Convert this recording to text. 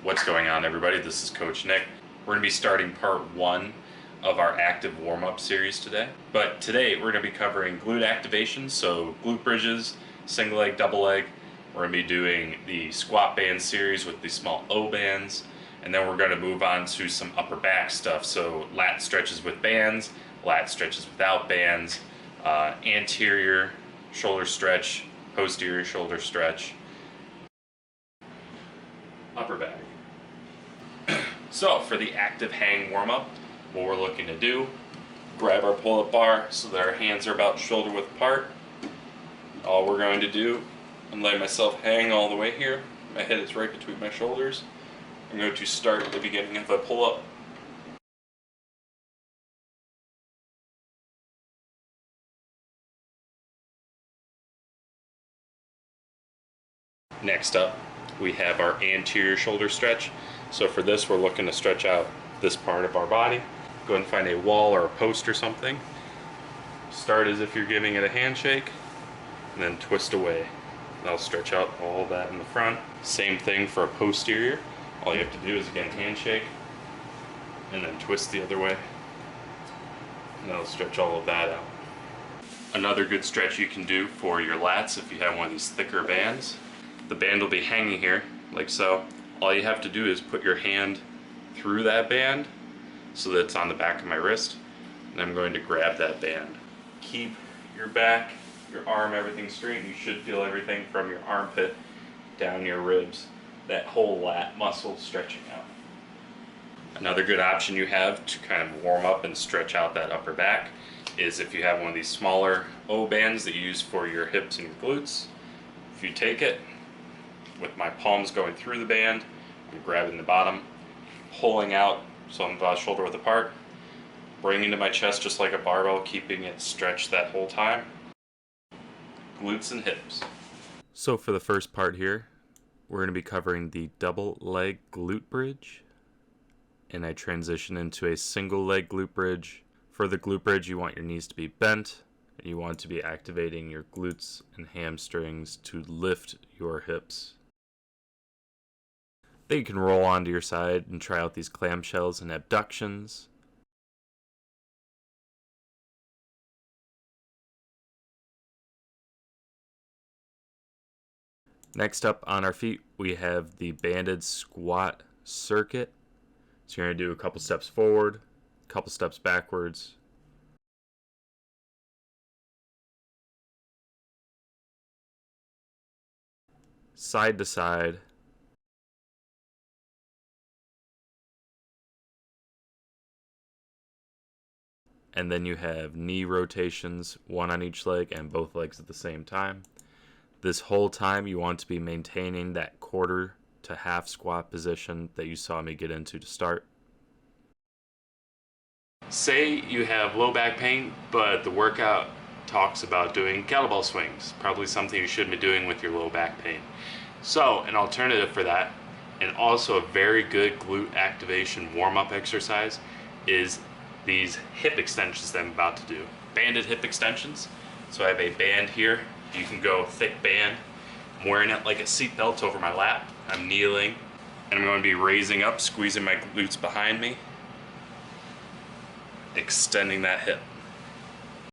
What's going on, everybody? This is Coach Nick. We're going to be starting part 1 of our active warm-up series today. But today we're going to be covering glute activation, so glute bridges, single leg, double leg. We're going to be doing the squat band series with the small O bands, and then we're going to move on to some upper back stuff, so lat stretches with bands, lat stretches without bands, anterior shoulder stretch, posterior shoulder stretch, upper back. So for the active hang warm-up, what we're looking to do, grab our pull-up bar so that our hands are about shoulder width apart. All we're going to do, I'm letting myself hang all the way here. My head is right between my shoulders. I'm going to start at the beginning of a pull-up. Next up, we have our anterior shoulder stretch. So for this, we're looking to stretch out this part of our body. Go ahead and find a wall or a post or something. Start as if you're giving it a handshake, and then twist away. That'll stretch out all that in the front. Same thing for a posterior. All you have to do is, again, handshake, and then twist the other way. And that'll stretch all of that out. Another good stretch you can do for your lats, if you have one of these thicker bands, the band will be hanging here, like so. All you have to do is put your hand through that band so that it's on the back of my wrist, and I'm going to grab that band. Keep your back, your arm, everything straight, and you should feel everything from your armpit down your ribs, that whole lat muscle stretching out. Another good option you have to kind of warm up and stretch out that upper back is if you have one of these smaller O bands that you use for your hips and your glutes. If you take it, with my palms going through the band, I'm grabbing the bottom, pulling out so I'm about shoulder width apart, bringing to my chest just like a barbell, keeping it stretched that whole time. Glutes and hips. So for the first part here, we're going to be covering the double leg glute bridge, and I transition into a single leg glute bridge. For the glute bridge, you want your knees to be bent, and you want to be activating your glutes and hamstrings to lift your hips. Then you can roll onto your side and try out these clamshells and abductions. Next up on our feet, we have the banded squat circuit. So you're going to do a couple steps forward, a couple steps backwards. Side to side. And then you have knee rotations, one on each leg and both legs at the same time. This whole time you want to be maintaining that quarter to half squat position that you saw me get into to start. Say you have low back pain, but the workout talks about doing kettlebell swings, probably something you shouldn't be doing with your low back pain. So an alternative for that, and also a very good glute activation warm-up exercise, is these hip extensions that I'm about to do. Banded hip extensions. So I have a band here. You can go thick band. I'm wearing it like a seat belt over my lap. I'm kneeling, and I'm going to be raising up, squeezing my glutes behind me, extending that hip.